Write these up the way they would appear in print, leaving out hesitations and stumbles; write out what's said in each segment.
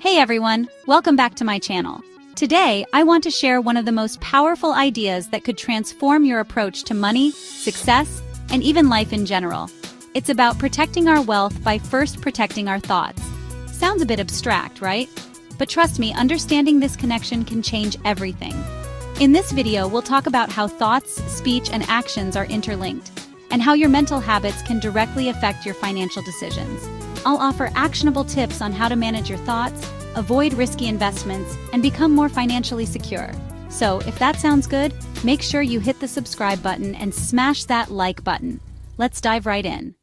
Hey everyone, welcome back to my channel. Today, I want to share one of the most powerful ideas that could transform your approach to money, success, and even life in general. It's about protecting our wealth by first protecting our thoughts. Sounds a bit abstract, right? But trust me, understanding this connection can change everything. In this video, we'll talk about how thoughts, speech, and actions are interlinked, and how your mental habits can directly affect your financial decisions. I'll offer actionable tips on how to manage your thoughts, avoid risky investments, and become more financially secure. So, if that sounds good, make sure you hit the subscribe button and smash that like button. Let's dive right in.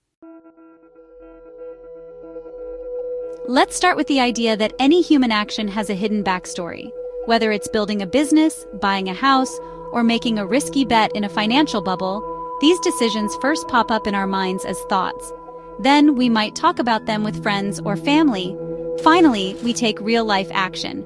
Let's start with the idea that any human action has a hidden backstory. Whether it's building a business, buying a house, or making a risky bet in a financial bubble, these decisions first pop up in our minds as thoughts. Then we might talk about them with friends or family. Finally, we take real-life action.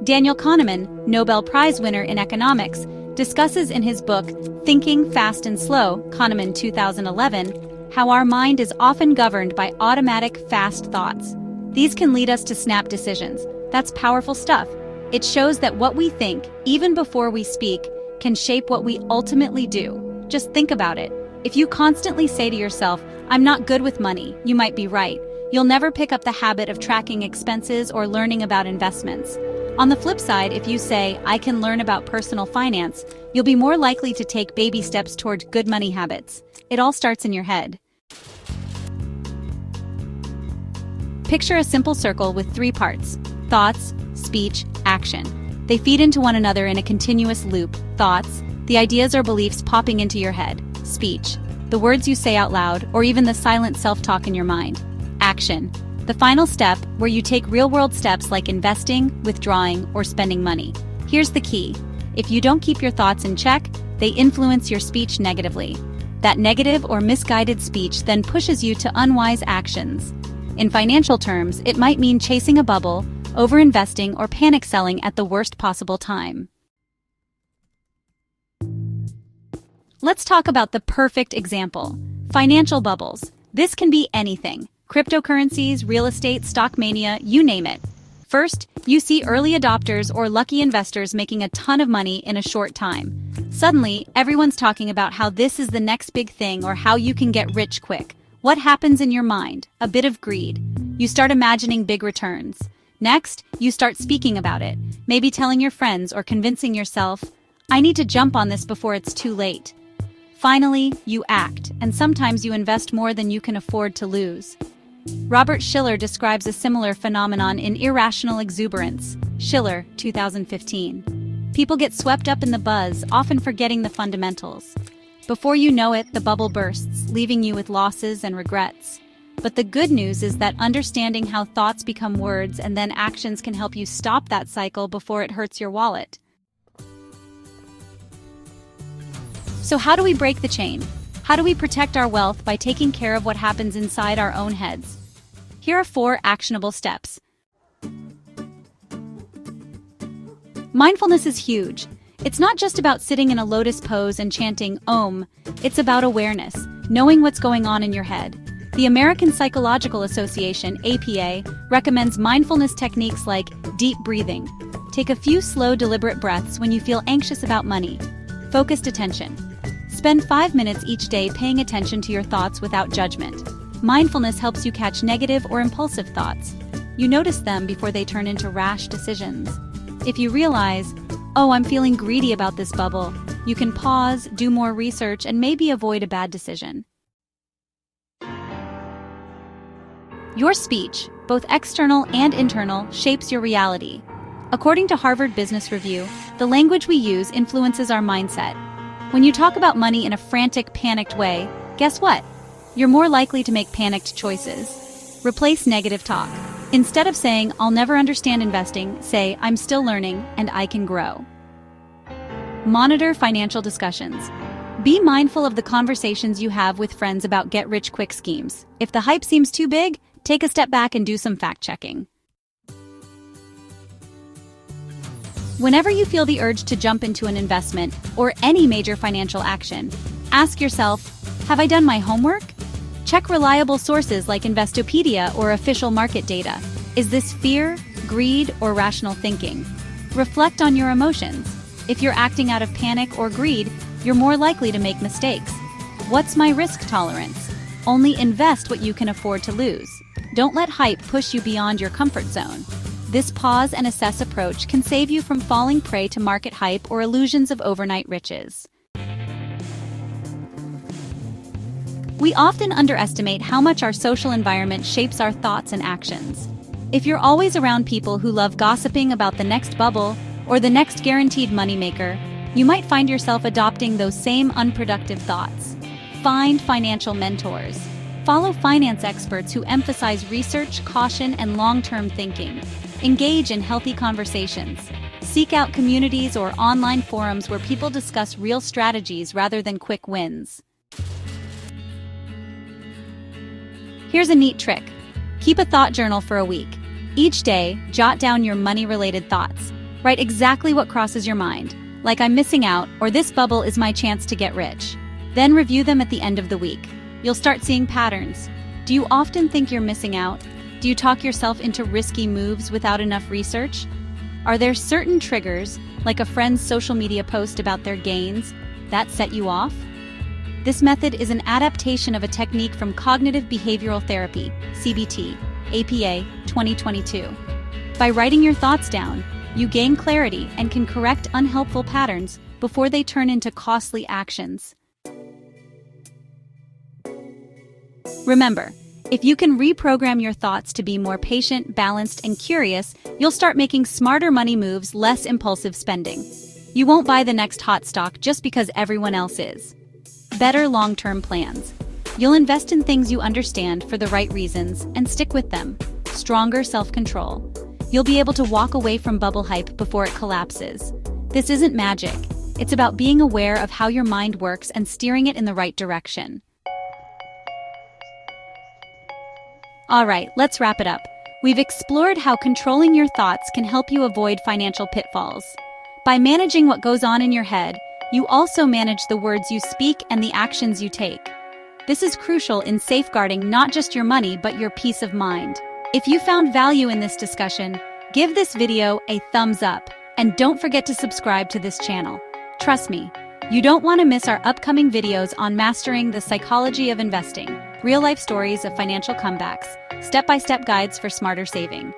Daniel Kahneman, Nobel Prize winner in economics, discusses in his book, Thinking, Fast and Slow, Kahneman 2011, how our mind is often governed by automatic, fast thoughts. These can lead us to snap decisions. That's powerful stuff. It shows that what we think, even before we speak, can shape what we ultimately do. Just think about it. If you constantly say to yourself, "I'm not good with money," you might be right. You'll never pick up the habit of tracking expenses or learning about investments. On the flip side, if you say, "I can learn about personal finance," you'll be more likely to take baby steps toward good money habits. It all starts in your head. Picture a simple circle with 3 parts: thoughts, speech, action. They feed into one another in a continuous loop. Thoughts, the ideas or beliefs popping into your head. Speech, the words you say out loud, or even the silent self-talk in your mind. Action, the final step where you take real-world steps like investing, withdrawing, or spending money. Here's the key. If you don't keep your thoughts in check, they influence your speech negatively. That negative or misguided speech then pushes you to unwise actions. In financial terms, it might mean chasing a bubble, overinvesting, or panic selling at the worst possible time. Let's talk about the perfect example. Financial bubbles. This can be anything. Cryptocurrencies, real estate, stock mania, you name it. First, you see early adopters or lucky investors making a ton of money in a short time. Suddenly, everyone's talking about how this is the next big thing or how you can get rich quick. What happens in your mind? A bit of greed. You start imagining big returns. Next, you start speaking about it, maybe telling your friends or convincing yourself, "I need to jump on this before it's too late." Finally, you act, and sometimes you invest more than you can afford to lose. Robert Shiller describes a similar phenomenon in Irrational Exuberance, Shiller, 2015. People get swept up in the buzz, often forgetting the fundamentals. Before you know it, the bubble bursts, leaving you with losses and regrets. But the good news is that understanding how thoughts become words and then actions can help you stop that cycle before it hurts your wallet. So how do we break the chain? How do we protect our wealth by taking care of what happens inside our own heads? Here are 4 actionable steps. Mindfulness is huge. It's not just about sitting in a lotus pose and chanting Om. It's about awareness, knowing what's going on in your head. The American Psychological Association, APA, recommends mindfulness techniques like deep breathing. Take a few slow, deliberate breaths when you feel anxious about money. Focused attention. Spend 5 minutes each day paying attention to your thoughts without judgment. Mindfulness helps you catch negative or impulsive thoughts. You notice them before they turn into rash decisions. If you realize, "Oh, I'm feeling greedy about this bubble," you can pause, do more research, and maybe avoid a bad decision. Your speech, both external and internal, shapes your reality. According to Harvard Business Review, the language we use influences our mindset. When you talk about money in a frantic, panicked way, guess what? You're more likely to make panicked choices. Replace negative talk. Instead of saying, "I'll never understand investing," say, "I'm still learning and I can grow." Monitor financial discussions. Be mindful of the conversations you have with friends about get-rich-quick schemes. If the hype seems too big, take a step back and do some fact-checking. Whenever you feel the urge to jump into an investment or any major financial action, ask yourself, have I done my homework? Check reliable sources like Investopedia or official market data. Is this fear, greed, or rational thinking? Reflect on your emotions. If you're acting out of panic or greed, you're more likely to make mistakes. What's my risk tolerance? Only invest what you can afford to lose. Don't let hype push you beyond your comfort zone. This pause and assess approach can save you from falling prey to market hype or illusions of overnight riches. We often underestimate how much our social environment shapes our thoughts and actions. If you're always around people who love gossiping about the next bubble or the next guaranteed moneymaker, you might find yourself adopting those same unproductive thoughts. Find financial mentors. Follow finance experts who emphasize research, caution, and long-term thinking. Engage in healthy conversations. Seek out communities or online forums where people discuss real strategies rather than quick wins. Here's a neat trick. Keep a thought journal for a week. Each day, jot down your money-related thoughts. Write exactly what crosses your mind, like I'm missing out or this bubble is my chance to get rich. Then review them at the end of the week. You'll start seeing patterns. Do you often think you're missing out? Do you talk yourself into risky moves without enough research? Are there certain triggers, like a friend's social media post about their gains, that set you off? This method is an adaptation of a technique from cognitive behavioral therapy, CBT, APA 2022. By writing your thoughts down, you gain clarity and can correct unhelpful patterns before they turn into costly actions. Remember, if you can reprogram your thoughts to be more patient, balanced, and curious, you'll start making smarter money moves, less impulsive spending. You won't buy the next hot stock just because everyone else is. Better long-term plans. You'll invest in things you understand for the right reasons and stick with them. Stronger self-control. You'll be able to walk away from bubble hype before it collapses. This isn't magic. It's about being aware of how your mind works and steering it in the right direction. All right, let's wrap it up. We've explored how controlling your thoughts can help you avoid financial pitfalls. By managing what goes on in your head, you also manage the words you speak and the actions you take. This is crucial in safeguarding not just your money, but your peace of mind. If you found value in this discussion, give this video a thumbs up, and don't forget to subscribe to this channel. Trust me, you don't want to miss our upcoming videos on mastering the psychology of investing, real-life stories of financial comebacks, step-by-step guides for smarter saving.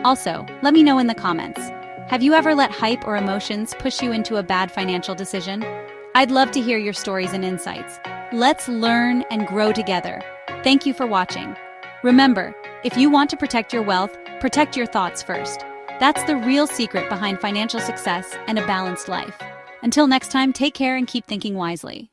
Also, let me know in the comments. Have you ever let hype or emotions push you into a bad financial decision? I'd love to hear your stories and insights. Let's learn and grow together. Thank you for watching. Remember, if you want to protect your wealth, protect your thoughts first. That's the real secret behind financial success and a balanced life. Until next time, take care and keep thinking wisely.